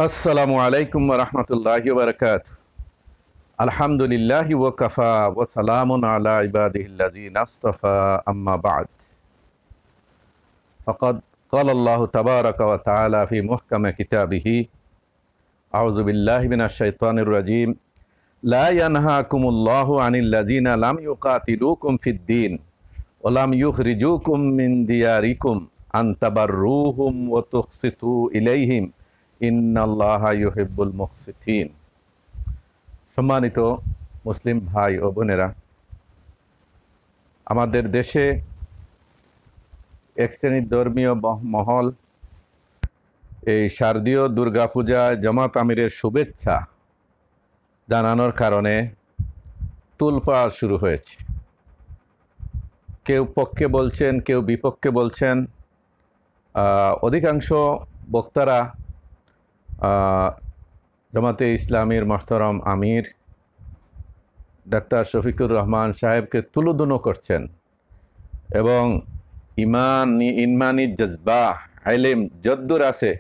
আসসালামু আলাইকুম ওয়া রাহমাতুল্লাহি ওয়া বারাকাতুহু। আলহামদুলিল্লাহি ওয়া কাফা ওয়া সালামুন আলা ইবাদিহিল্লাযিনা ইসতাফা আম্মা বা'দ। ফাকাদ ক্বালা আল্লাহু তাবারাকা ওয়া তাআলা ফি মুহকামি কিতাবিহি আউযু বিল্লাহি মিনাশ শাইতানির রাজীম। লা ইয়ানহাকুমুল্লাহু আনিল্লাযিনা লাম ইউকাতিলুকুম ফিদ-দীন ওয়া লাম ইউখরিজুকুম মিন দিয়ারিকুম আন তাবাররুহুম ওয়া তুকসিতু ইলাইহিম ইন্নাল্লাহা ইউহিব্বুল মুকসিতিন। সম্মানিত মুসলিম ভাই ও বোনেরা, আমাদের দেশে এক শ্রেণীর ধর্মীয় মহল এই শারদীয় দুর্গাপূজায় জামাত আমিরের শুভেচ্ছা জানানোর কারণে তোলপাড় শুরু হয়েছে। কেউ পক্ষে বলছেন, কেউ বিপক্ষে বলছেন। অধিকাংশ বক্তারা জামাতে ইসলামীর মোহতারাম আমির ডাক্তার শফিকুর রহমান সাহেবকে তুলোধুনো করছেন এবং ইমানি জজবা আইলেম যদ্দুর আছে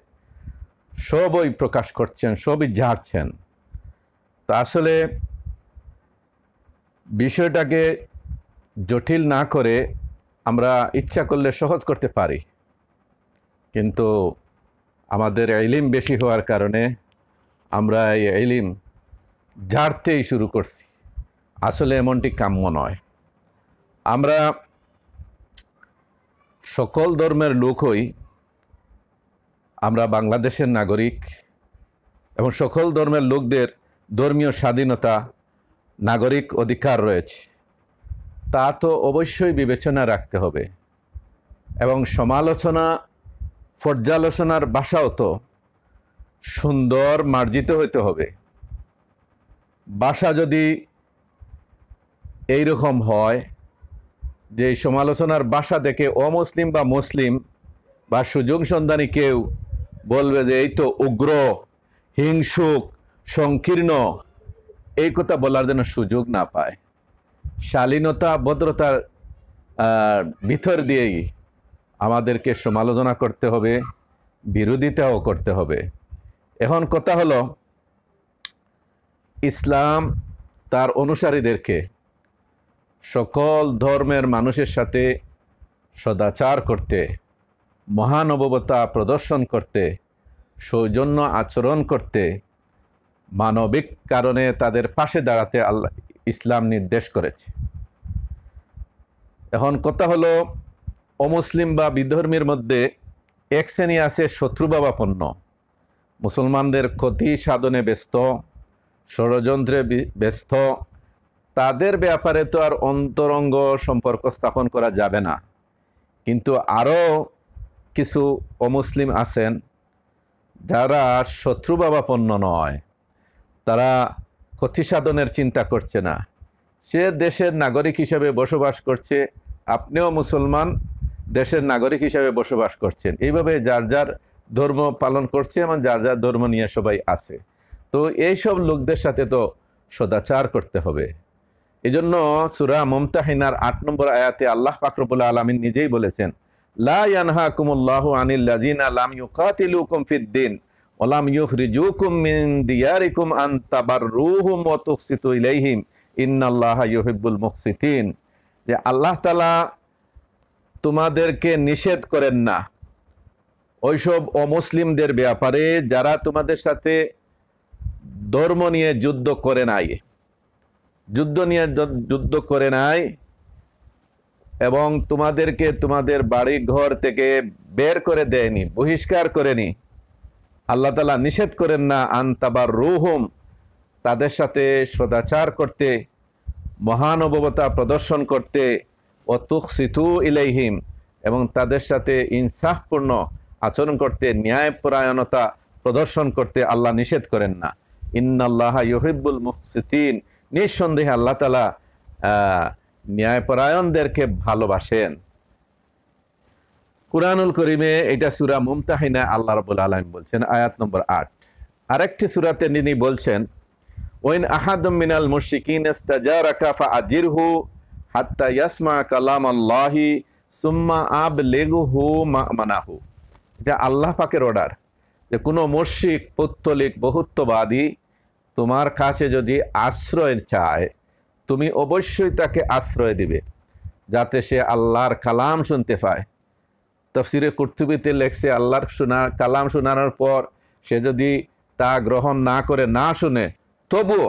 সবই প্রকাশ করছেন, সবই ঝাড়ছেন। তা আসলে বিষয়টাকে জটিল না করে আমরা ইচ্ছা করলে সহজ করতে পারি, কিন্তু আমাদের ইলম বেশি হওয়ার কারণে আমরা এই ইলম ঝাড়তেই শুরু করছি। আসলে এমনটি কাম্য নয়। আমরা সকল ধর্মের লোক হই, আমরা বাংলাদেশের নাগরিক এবং সকল ধর্মের লোকদের ধর্মীয় স্বাধীনতা, নাগরিক অধিকার রয়েছে। তা তো অবশ্যই বিবেচনা রাখতে হবে এবং সমালোচনা, পর্যালোচনার ভাষাও তো সুন্দর মার্জিত হইতে হবে। ভাষা যদি এইরকম হয় যে সমালোচনার ভাষা দেখে অমুসলিম বা মুসলিম বা সুযোগ সন্ধানী কেউ বলবে যে এই তো উগ্র, হিংসুক, সংকীর্ণ, এই কথা বলার জন্য সুযোগ না পায়। শালীনতা, ভদ্রতার ভিতর দিয়েই আমাদেরকে সমালোচনা করতে হবে, বিরোধিতাও করতে হবে। এখন কথা হলো, ইসলাম তার অনুসারীদেরকে সকল ধর্মের মানুষের সাথে সদাচার করতে, মহানুভবতা প্রদর্শন করতে, সৌজন্য আচরণ করতে, মানবিক কারণে তাদের পাশে দাঁড়াতে আল্লাহ ইসলাম নির্দেশ করেছে। এখন কথা হলো, অমুসলিম বা বিধর্মীর মধ্যে এক শ্রেণী আছে শত্রুভাবাপন্ন, মুসলমানদের ক্ষতি সাধনে ব্যস্ত, ষড়যন্ত্রে ব্যস্ত। তাদের ব্যাপারে তো আর অন্তরঙ্গ সম্পর্ক স্থাপন করা যাবে না, কিন্তু আরও কিছু অমুসলিম আছেন যারা শত্রুভাবাপন্ন নয়, তারা ক্ষতি সাধনের চিন্তা করছে না। সে দেশের নাগরিক হিসেবে বসবাস করছে, আপনিও মুসলমান দেশের নাগরিক হিসেবে বসবাস করছেন। এইভাবে যার যার ধর্ম পালন করছে এবং যার যার ধর্ম নিয়ে সবাই আছে। তো এইসব লোকদের সাথে তো সদাচার করতে হবে। এজন্য সূরা মুমতাহিনার ৮ নম্বর আয়াতে আল্লাহ পাক রব্বুল আলামিন নিজেই বলেছেন, লা ইয়ানহাকুমুল্লাহু আনিল্লাযিনা লাম ইউকাতিলুকুম ফিদ-দীন ওয়া লাম ইউখরিজুকুম মিন দিয়ারিকুম আন তাবাররুহুম ওয়া তুকসিতু ইলাইহিম ইন্নাল্লাহা ইউহিব্বুল মুকসিতিন। যে আল্লাহ তাআলা তোমাদেরকে নিষেধ করেন না ওইসব অমুসলিমদের ব্যাপারে যারা তোমাদের সাথে ধর্ম নিয়ে যুদ্ধ করে নাই এবং তোমাদেরকে তোমাদের বাড়ি ঘর থেকে বের করে দেয়নি, বহিষ্কার করেনি। আল্লাহ তাআলা নিষেধ করেন না আন তাবাররুহুম, তাদের সাথে সদাচার করতে, মহানুভবতা প্রদর্শন করতে, ও তুকসিতু ইলাইহিম, এবং তাদের সাথে ইনসাফপূর্ণ আচরণ করতে, ন্যায়পরায়ণতা প্রদর্শন করতে আল্লাহ নিষেধ করেন না। ইন্নাল্লাহা ইউহিব্বুল মুকসিতিন, নিঃসন্দেহে আল্লাহ তাআলা ন্যায়পরায়ণদেরকে ভালোবাসেন। কুরআনুল কারীমে এটা সূরা মুমতাহিনা আল্লাহ রাব্বুল আলামিন বলছেন, আয়াত নম্বর ৮। আরেকটি সূরাতে তিনি বলছেন, ওয়াইন আহাদুম মিনাল মুশরিকিন ইস্তাজারাকা ফাআজিরহু হাত্তা ইয়াসমা কালামাল্লাহি সুম্মা আবলিগহু মা'মানাহু। এটা আল্লাহ পাকের অর্ডার। যে কোনো মুশরিক, পৌত্তলিক, বহুত্ববাদী তোমার কাছে যদি আশ্রয় চায়, তুমি অবশ্যই তাকে আশ্রয় দিবে, যাতে সে আল্লাহর কালাম শুনতে পায়। তাফসিরে কুরতুবীতে লেখছে, আল্লাহর কালাম শোনানোর পর সে যদি তা গ্রহণ না করে, না শুনে, তবুও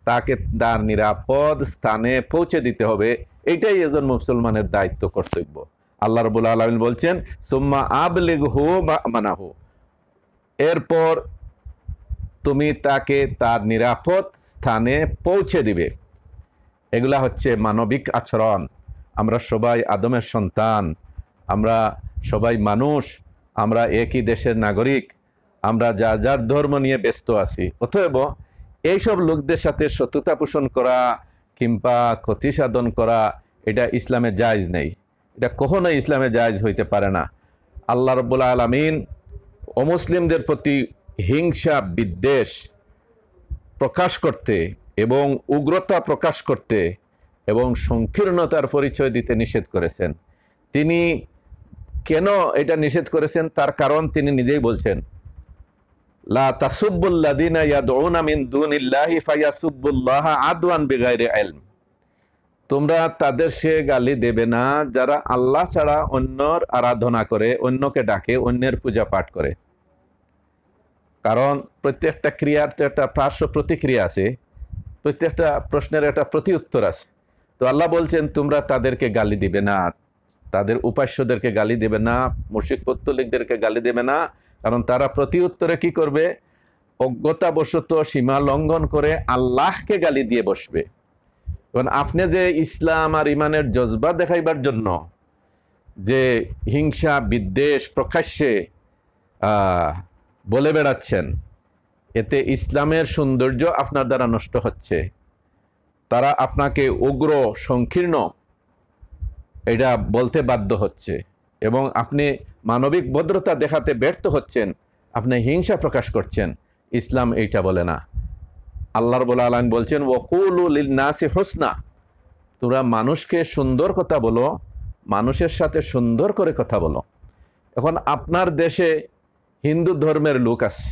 তাকে তার নিরাপদ স্থানে পৌঁছে দিতে হবে। এটাই একজন মুসলমানের দায়িত্ব, কর্তব্য। আল্লাহ রাব্বুল আলামিন বলছেন, সুম্মা আবলিগহু মানাহু, এরপর তুমি তাকে তার নিরাপদ স্থানে পৌঁছে দিবে। এগুলা হচ্ছে মানবিক আচরণ। আমরা সবাই আদমের সন্তান, আমরা সবাই মানুষ, আমরা একই দেশের নাগরিক, আমরা যার যার ধর্ম নিয়ে ব্যস্ত আছি। অতএব এইসব লোকদের সাথে শত্রুতা পোষণ করা কিংবা ক্ষতি সাধন করা, এটা ইসলামে জায়েজ নেই। এটা কখনোই ইসলামে জায়েজ হইতে পারে না। আল্লাহ রাব্বুল আলামিন অমুসলিমদের প্রতি হিংসা, বিদ্বেষ প্রকাশ করতে এবং উগ্রতা প্রকাশ করতে এবং সংকীর্ণতার পরিচয় দিতে নিষেধ করেছেন। তিনি কেন এটা নিষেধ করেছেন তার কারণ তিনি নিজেই বলছেন, লা তাসুব্বুল্লাযিনা ইয়াদউনা মিন দুনিল্লাহি ফায়াসুব্বুল্লাহা আদওয়ান বিগাইরি ইলম, তোমরা তাদের সে গালি দেবে না যারা আল্লাহ ছাড়া অন্যর আরাধনা করে, অন্যকে ডাকে, অন্যের পূজা পাঠ করে। কারণ প্রত্যেকটা ক্রিয়ার তো একটা পার্শ্ব প্রতিক্রিয়া আছে, প্রত্যেকটা প্রশ্নের একটা প্রতি উত্তর আছে। তো আল্লাহ বলছেন, তোমরা তাদেরকে গালি দিবে না, তাদের উপাস্যদেরকে গালি দেবে না, মুশরিক পৌত্তলিকদেরকে গালি দেবে না। কারণ তারা প্রতি উত্তরে কি করবে? অজ্ঞতাবশত সীমা লঙ্ঘন করে আল্লাহকে গালি দিয়ে বসবে। কারণ আপনি যে ইসলাম আর ইমানের জজবা দেখাইবার জন্য যে হিংসা, বিদ্বেষ প্রকাশ্যে বলে বেড়াচ্ছেন, এতে ইসলামের সৌন্দর্য আপনার দ্বারা নষ্ট হচ্ছে। তারা আপনাকে উগ্র, সংকীর্ণ এটা বলতে বাধ্য হচ্ছে এবং আপনি মানবিক ভদ্রতা দেখাতে ব্যর্থ হচ্ছেন, আপনি হিংসা প্রকাশ করছেন। ইসলাম এইটা বলে না। আল্লাহ রাব্বুল আলামিন বলছেন, ওয়াকুলু লিন-নাসি হুসনা, তোমরা মানুষকে সুন্দর কথা বলো, মানুষের সাথে সুন্দর করে কথা বলো। এখন আপনার দেশে হিন্দু ধর্মের লোক আছে,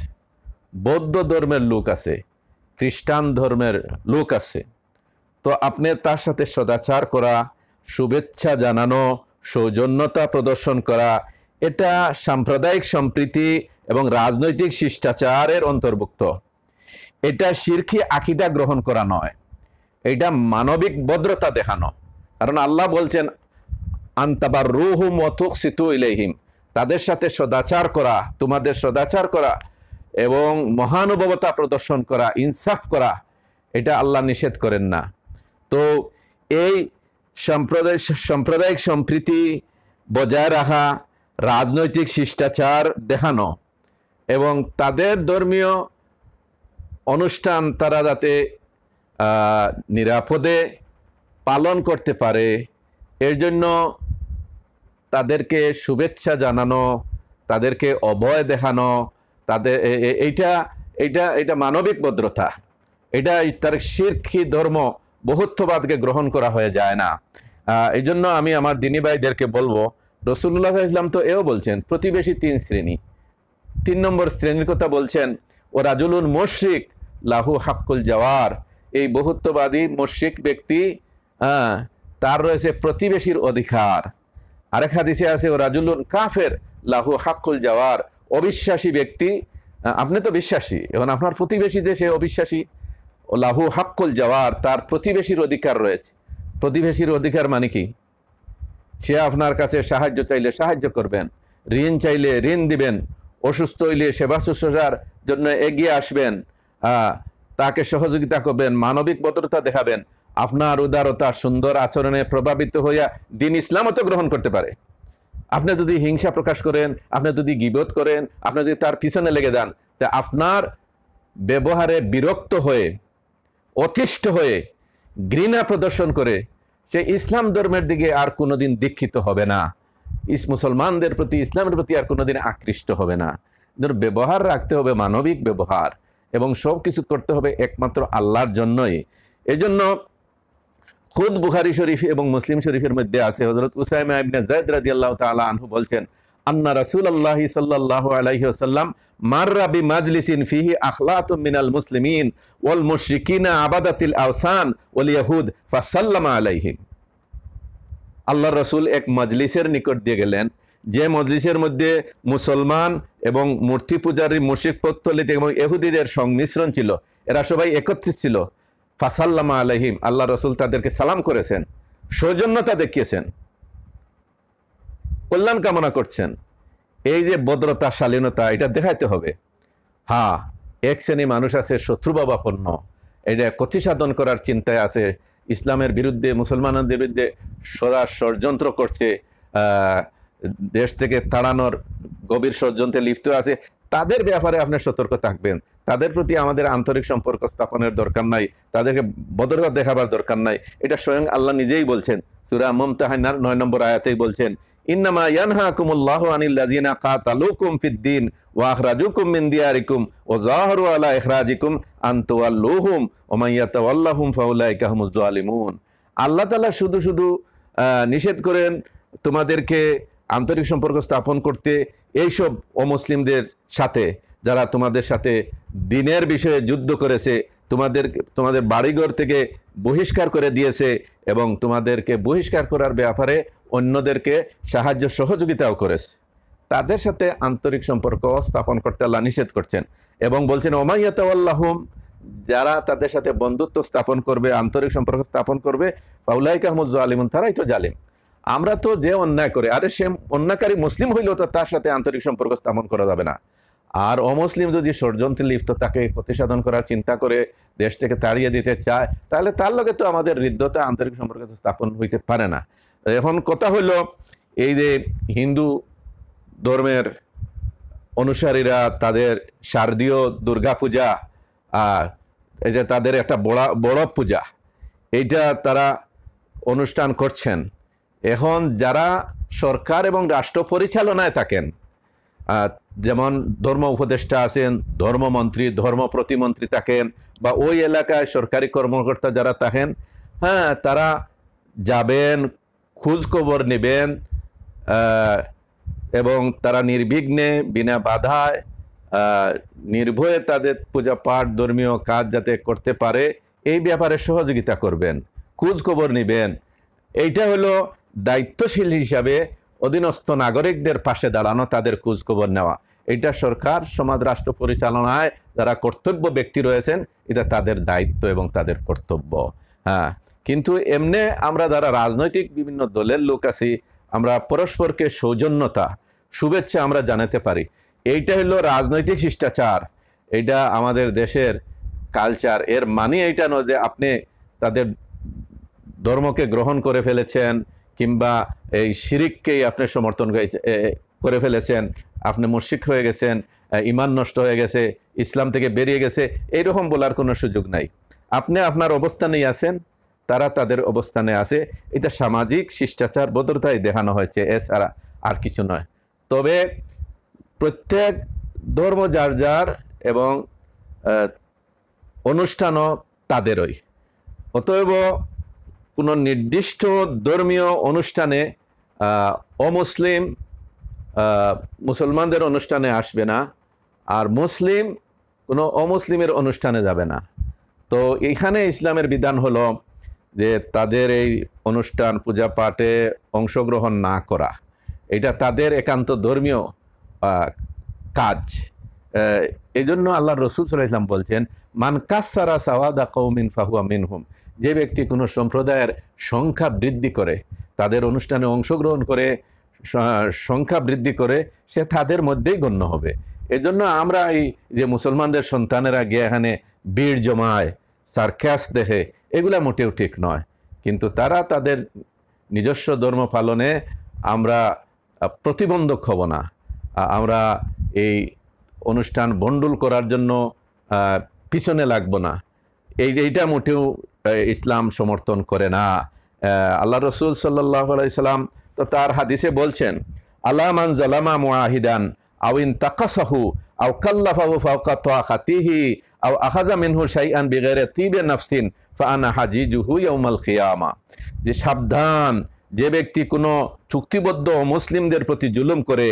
বৌদ্ধ ধর্মের লোক আছে, খ্রিস্টান ধর্মের লোক আছে। তো আপনি তার সাথে সদাচার করা, শুভেচ্ছা জানানো, সৌজন্যতা প্রদর্শন করা, এটা সাম্প্রদায়িক সম্প্রীতি এবং রাজনৈতিক শিষ্টাচারের অন্তর্ভুক্ত। এটা শিরকি আকীদা গ্রহণ করা নয়, এটা মানবিক ভদ্রতা দেখানো। কারণ আল্লাহ বলছেন, আনতাবাররুহুম ওয়া তুকসিতু ইলাইহিম, তাদের সাথে সদাচার করা, তোমাদের সদাচার করা এবং মহানুভবতা প্রদর্শন করা, ইনসাফ করা, এটা আল্লাহ নিষেধ করেন না। তো এই সাম্প্রদায়িক সম্প্রীতি বজায় রাখা, রাজনৈতিক শিষ্টাচার দেখানো এবং তাদের ধর্মীয় অনুষ্ঠান তারা যাতে নিরাপদে পালন করতে পারে, এর জন্য তাদেরকে শুভেচ্ছা জানানো, তাদেরকে অভয় দেখানো, তাদের এইটা মানবিক ভদ্রতা। এটা তার শিরকি ধর্ম, বহুত্ববাদকে গ্রহণ করা হয়ে যায় না। এই জন্য আমি আমার দিনী ভাইদেরকে বলবো, রাসূলুল্লাহ সাল্লাল্লাহু আলাইহি ওয়াসাল্লাম তো এও বলছেন, প্রতিবেশী 3 শ্রেণী। 3 নম্বর শ্রেণীর কথা বলছেন, ও রাজুলুন মুশরিক লাহু হাক্কুল জাওয়ার, এই বহুত্ববাদী মুশরিক ব্যক্তি, তার রয়েছে প্রতিবেশীর অধিকার। আরেক হাদিসে আছে, ও রাজুলুন কাফের লাহু হাক্কুল জাওয়ার, অবিশ্বাসী ব্যক্তি, আপনি তো বিশ্বাসী, এখন আপনার প্রতিবেশী যে সে অবিশ্বাসী, ও লাহু হাক্কুল জাওয়ার, তার প্রতিবেশীর অধিকার রয়েছে। প্রতিবেশীর অধিকার মানে কি? সে আপনার কাছে সাহায্য চাইলে সাহায্য করবেন, ঋণ চাইলে ঋণ দিবেন, অসুস্থ হইলে সেবা শুশ্রূষার জন্য এগিয়ে আসবেন, তাকে সহযোগিতা করবেন, মানবিক ভদ্রতা দেখাবেন। আপনার উদারতা, সুন্দর আচরণে প্রভাবিত হইয়া দিন ইসলামও তো গ্রহণ করতে পারে। আপনি যদি হিংসা প্রকাশ করেন, আপনি যদি গীবত করেন, আপনি যদি তার পিছনে লেগে যান, তা আপনার ব্যবহারে বিরক্ত হয়ে, অতিষ্ঠ হয়ে, ঘৃণা প্রদর্শন করে সে ইসলাম ধর্মের দিকে আর কোনোদিন দীক্ষিত হবে না, মুসলমানদের প্রতি, ইসলামের প্রতি আর কোনোদিন আকৃষ্ট হবে না। ব্যবহার রাখতে হবে মানবিক ব্যবহার এবং সব কিছু করতে হবে একমাত্র আল্লাহর জন্যই। এই জন্য খুদ বুখারী শরীফ এবং মুসলিম শরীফের মধ্যে আছে, হযরত উসাইমা ইবনে যায়েদ রাদিয়াল্লাহু তাআলা আনহু বলছেন, আন্না রাসূলুল্লাহি সাল্লাল্লাহু আলাইহি ওয়াসাল্লাম মাররা বিমাজলিসিন ফিহি আখলাতুম মিনাল মুসলিমিন ওয়াল মুশরিকিনা আবাদাতিল আওসান ওয়াল ইয়াহুদ ফাসাল্লামা আলাইহিম। আল্লাহর রাসূল এক মজলিসের নিকট দিয়ে গেলেন, যে মজলিসের মধ্যে মুসলমান এবং মূর্তি পূজারী মুশরিক পৌত্তলিক এবং ইহুদিদের সংমিশ্রণ ছিল, এরা সবাই একত্রিত ছিল। ফাসাল্লামা আলাইহিম, আল্লাহ রাসূল তাদেরকে সালাম করেছেন, সৌজন্যতা দেখিয়েছেন, কল্যাণ কামনা করছেন। এই যে ভদ্রতা, শালীনতা, এটা দেখাইতে হবে। হ্যাঁ, এক শ্রেণী মানুষ আছে শত্রুভাবাপন্ন, এটা ক্ষতি সাধন করার চিন্তায় আছে, ইসলামের বিরুদ্ধে, মুসলমানদের বিরুদ্ধে সদা ষড়যন্ত্র করছে, দেশ থেকে তাড়ানোর গভীর ষড়যন্ত্রে লিপ্ত আছে। তাদের ব্যাপারে আপনি সতর্ক থাকবেন। তাদের প্রতি আমাদের আন্তরিক সম্পর্ক স্থাপনের দরকার নাই, তাদেরকে ভদ্রতা দেখাবার দরকার নাই। এটা স্বয়ং আল্লাহ নিজেই বলছেন, সূরা মুমতাহানার 9 নম্বর আয়াতেই বলছেন, ইন্নামা ইয়ানহাকুমুল্লাহু আনিল্লাযিনা কাতালুকুম ফিদ্দীন ওয়া আখরাজুকুম মিন দিয়ারিকুম ওয়া যাহারু আলা ইখরাজিকুম আন তুওয়াল্লুহুম ওয়া মান ইয়াতাওয়াল্লাহুম ফাউলাইকা হুমুজ জালিমুন। আল্লাহ তাআলা শুধু শুধু নিষেধ করেন তোমাদেরকে আন্তরিক সম্পর্ক স্থাপন করতে এইসব অমুসলিমদের সাথে, যারা তোমাদের সাথে দ্বীনের বিষয়ে যুদ্ধ করেছে, তোমাদের বাড়িঘর থেকে বহিষ্কার করে দিয়েছে এবং তোমাদেরকে বহিষ্কার করার ব্যাপারে অন্যদেরকে সাহায্য সহযোগিতাও করেছে। তাদের সাথে আন্তরিক সম্পর্ক স্থাপন করতে আল্লাহ নিষেধ করছেন এবং বলছেন ওমা ইয়াতাওয়াল্লাহুম, যারা তাদের সাথে বন্ধুত্ব স্থাপন করবে, আন্তরিক সম্পর্ক স্থাপন করবে, ফাউলাইকা হুমুজ জালিমুন, তারাই তো জালিম। আমরা তো যে অন্যায় করে, আরে সে অন্যায়কারী মুসলিম হইলেও তো তার সাথে আন্তরিক সম্পর্ক স্থাপন করা যাবে না। আর অমুসলিম যদি ষড়যন্ত্রে লিপ্ত, তাকে ক্ষতি সাধন করার চিন্তা করে দেশ থেকে তাড়িয়ে দিতে চায়, তাহলে তার লগে তো আমাদের হৃদ্যতা, আন্তরিক সম্পর্ক স্থাপন হইতে পারে না। এখন কথা হলো, এই যে হিন্দু ধর্মের অনুসারীরা তাদের শারদীয় দুর্গা পূজা, আর এই যে তাদের একটা বড় পূজা, এইটা তারা অনুষ্ঠান করছেন। এখন যারা সরকার এবং রাষ্ট্র পরিচালনায় থাকেন, যেমন ধর্ম উপদেষ্টা আছেন, ধর্মমন্ত্রী, ধর্ম প্রতিমন্ত্রী থাকেন, বা ওই এলাকায় সরকারি কর্মকর্তা যারা থাকেন, হ্যাঁ, তারা যাবেন, খোঁজ খবর নেবেন এবং তারা নির্বিঘ্নে, বিনা বাধায়, নির্ভয়ে তাদের পূজা পাঠ, ধর্মীয় কাজ যাতে করতে পারে, এই ব্যাপারে সহযোগিতা করবেন, খোঁজ খবর নেবেন। এইটা হলো দায়িত্বশীল হিসাবে অধীনস্থ নাগরিকদের পাশে দাঁড়ানো, তাদের খোঁজ খবর নেওয়া। এটা সরকার, সমাজ, রাষ্ট্র পরিচালনায় যারা কর্তব্য ব্যক্তি রয়েছেন, এটা তাদের দায়িত্ব এবং তাদের কর্তব্য। হ্যাঁ, কিন্তু এমনি আমরা যারা রাজনৈতিক বিভিন্ন দলের লোক আছি, আমরা পরস্পরকে সৌজন্যতা, শুভেচ্ছা আমরা জানাতে পারি। এইটা হলো রাজনৈতিক শিষ্টাচার, এইটা আমাদের দেশের কালচার। এর মানে এইটা নয় যে আপনি তাদের ধর্মকে গ্রহণ করে ফেলেছেন কিংবা এই শিরিককেই আপনি সমর্থন করে ফেলেছেন, আপনি মুশরিক হয়ে গেছেন, ঈমান নষ্ট হয়ে গেছে, ইসলাম থেকে বেরিয়ে গেছে, এইরকম বলার কোনো সুযোগ নাই। আপনি আপনার অবস্থানেই আছেন, তারা তাদের অবস্থানে আছে। এটা সামাজিক শিষ্টাচার, ভদ্রতাই দেখানো হয়েছে, এছাড়া আর কিছু নয়। তবে প্রত্যেক ধর্ম যার যার এবং অনুষ্ঠানও তাদেরই। অতএব কোনো নির্দিষ্ট ধর্মীয় অনুষ্ঠানে অমুসলিম মুসলমানদের অনুষ্ঠানে আসবে না, আর মুসলিম কোনো অমুসলিমের অনুষ্ঠানে যাবে না। তো এইখানে ইসলামের বিধান হলো যে তাদের এই অনুষ্ঠান, পূজা পাঠে অংশগ্রহণ না করা, এটা তাদের একান্ত ধর্মীয় কাজ। এই জন্য আল্লাহ রসুল সাল্লাল্লাহু আলাইহি ওয়াসাল্লাম বলছেন, মান কাসসারা সাওয়াদা কওমিন ফাহুয়া মিনহুম, যে ব্যক্তি কোনো সম্প্রদায়ের সংখ্যা বৃদ্ধি করে, তাদের অনুষ্ঠানে অংশগ্রহণ করে সংখ্যা বৃদ্ধি করে, সে তাদের মধ্যেই গণ্য হবে। এজন্য আমরা এই যে মুসলমানদের সন্তানেরা গিয়ে এখানে ভিড় জমায়, সার্কাস দেখে, এগুলা মোটেও ঠিক নয়। কিন্তু তারা তাদের নিজস্ব ধর্ম পালনে আমরা প্রতিবন্ধক হব না। আমরা এই অনুষ্ঠান বন্ডুল করার জন্য পিছনে লাগবো না, এইটা মোটেও ইসলাম সমর্থন করে না। আল্লাহ রসুল সাল্লাল্লাহু আলাইহি সাল্লাম তো তার হাদিসে বলছেন, আলা মান জালামা মুআহিদান আও ইন তাকাসাহু আও কাল্লাফাহু ফাওকা তাকাতিহি আও আখাযা মিনহু শাইআন বিগাইরি তিবি নাফসিন ফাআনা হাজিজুহু ইয়াউমাল কিয়ামা। যে সাবধান, যে ব্যক্তি কোনো চুক্তিবদ্ধ মুসলিমদের প্রতি জুলুম করে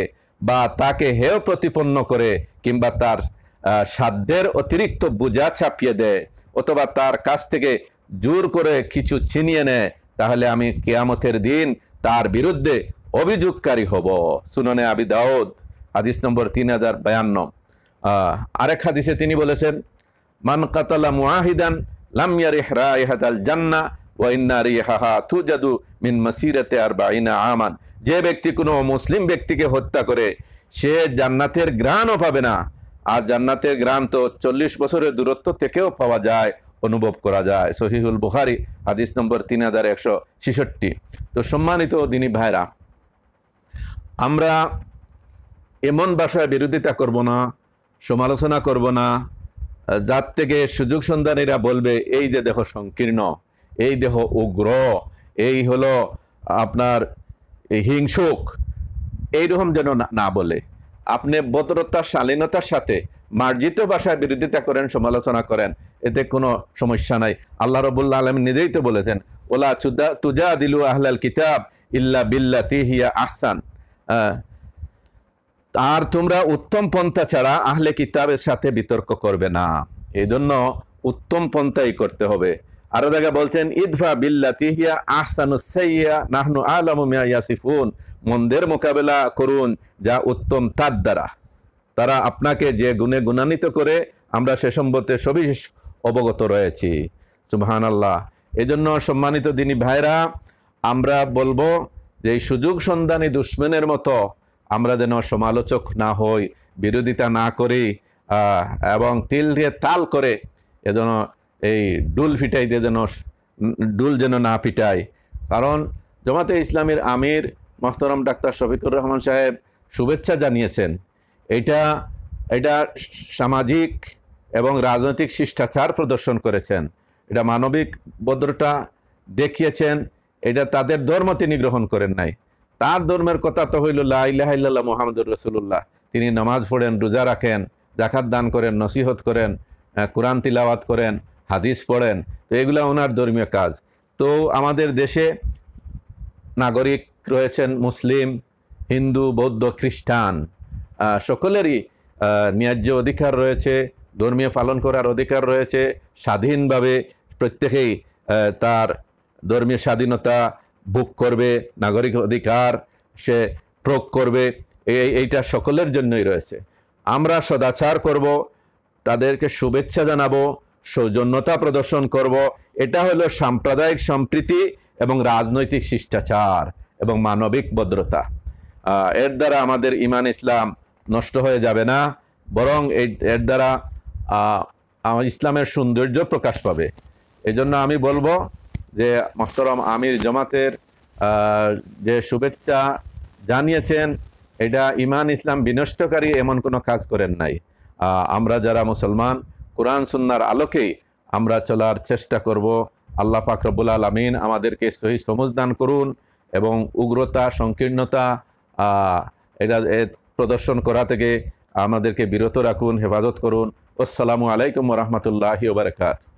বা তাকে হেয় প্রতিপন্ন করে কিংবা তার সাধ্যের অতিরিক্ত বোঝা চাপিয়ে দেয় অথবা তার কাছ থেকে জোর করে কিছু ছিনিয়ে নেয়, তাহলে আমি কিয়ামতের দিন তার বিরুদ্ধে অভিযোগকারী হব। সুনানে আবি দাউদ হাদিস নম্বর 3052। আরেক হাদিসে তিনি বলেছেন, মান কাতালা মুআহিদান লাম ইয়ারিহ রাইহাতাল জান্নাহ ওয়া ইন্না রিহাহা তুজাদু মিন মাসিরাতি 40 আমান। যে ব্যক্তি কোনো মুসলিম ব্যক্তিকে হত্যা করে সে জান্নাতের ঘ্রাণও পাবে না, আর জান্নাতের ঘ্রাণ তো 40 বছরের দূরত্ব থেকেও পাওয়া যায়, অনুভব করা যায়। সহিহুল বুখারী হাদিস নম্বর 3166। তো সম্মানিত দিনী ভাইরা, আমরা এমন ভাষায় বিরোধিতা করব না, সমালোচনা করব না, যার থেকে সুযোগ সন্ধানীরা বলবে এই যে দেহ সংকীর্ণ, এই দেহ উগ্র, এই হলো আপনার হিংসুক, এইরকম যেন না বলে। আপনি ভদ্রতা শালীনতার সাথে মার্জিত ভাষায় বিরোধিতা করেন, সমালোচনা করেন, এতে কোনো সমস্যা নাই। আল্লাহ রাব্বুল আলামিন নিজেই তো বলেছেন, ওলা তুজাদিলু আহলাল কিতাব ইল্লা বিল্লাতি হিয়া আহসান। আর তোমরা উত্তম পন্থা ছাড়া আহলে কিতাবের সাথে বিতর্ক করবে না। এই জন্য উত্তম পন্থাই করতে হবে। আরো জায়গায় বলছেন, ইদফা বিল্লাতি হিয়া আহসানুস সাইয়্যা নাহনু আ'লামু মিয়া ইয়াসিফুন। মন্দের মোকাবেলা করুন যা উত্তম তার দ্বারা। তারা আপনাকে যে গুণে গুণান্বিত করে আমরা সে সম্বন্ধে সবিশেষ অবগত রয়েছি। সুবহানাল্লাহ। এই জন্য সম্মানিত দিনী ভাইরা, আমরা বলবো যে এই সুযোগ সন্ধানী দুশ্মনের মতো আমরা যেন সমালোচক না হই, বিরোধিতা না করি, এবং তিল দিয়ে তাল করে এজন্য এই ডুল ফিটাইতে যেন ডুল যেন না পিটাই। কারণ জামাতে ইসলামীর আমির মোহতারাম ডাক্তার শফিকুর রহমান সাহেব শুভেচ্ছা জানিয়েছেন। এটা সামাজিক এবং রাজনৈতিক শিষ্টাচার প্রদর্শন করেছেন, এটা মানবিক ভদ্রতা দেখিয়েছেন। এটা তাদের ধর্ম তিনি গ্রহণ করেন নাই। তার ধর্মের কথা তো হইল লা ইলাহা ইল্লাল্লাহ মুহাম্মাদুর রাসূলুল্লাহ। তিনি নামাজ পড়েন, রোজা রাখেন, যাকাত দান করেন, নসিহত করেন, কোরআন তিলাওয়াত করেন, হাদিস পড়েন। তো এগুলা ওনার ধর্মীয় কাজ। তো আমাদের দেশে নাগরিক রয়েছেন মুসলিম, হিন্দু, বৌদ্ধ, খ্রিস্টান, সকলেরই ন্যায্য অধিকার রয়েছে, ধর্মীয় পালন করার অধিকার রয়েছে। স্বাধীনভাবে প্রত্যেকেই তার ধর্মীয় স্বাধীনতা ভোগ করবে, নাগরিক অধিকার সে প্রয়োগ করবে, এইটা সকলের জন্যই রয়েছে। আমরা সদাচার করব, তাদেরকে শুভেচ্ছা জানাবো, সৌজন্যতা প্রদর্শন করব। এটা হলো সাম্প্রদায়িক সম্প্রীতি এবং রাজনৈতিক শিষ্টাচার এবং মানবিক ভদ্রতা। এর দ্বারা আমাদের ঈমান ইসলাম নষ্ট হয়ে যাবে না, বরং এর দ্বারা আমার ইসলামের সৌন্দর্য প্রকাশ পাবে। এই জন্য আমি বলবো যে মোহতারাম আমির জামাতের যে শুভেচ্ছা জানিয়েছেন, এটা ঈমান ইসলাম বিনষ্টকারী এমন কোনো কাজ করেন নাই। আমরা যারা মুসলমান, কোরআন সুন্নাহর আলোকেই আমরা চলার চেষ্টা করব। আল্লাহ পাক রব্বুল আলামিন আমাদেরকে সহি সমঝ দান করুন এবং উগ্রতা, সংকীর্ণতা এটা প্রদর্শন করা থেকে আমাদেরকে বিরত রাখুন, হেফাজত করুন। আসসালামু আলাইকুম ওয়া রাহমাতুল্লাহি ওয়া বারাকাতুহু।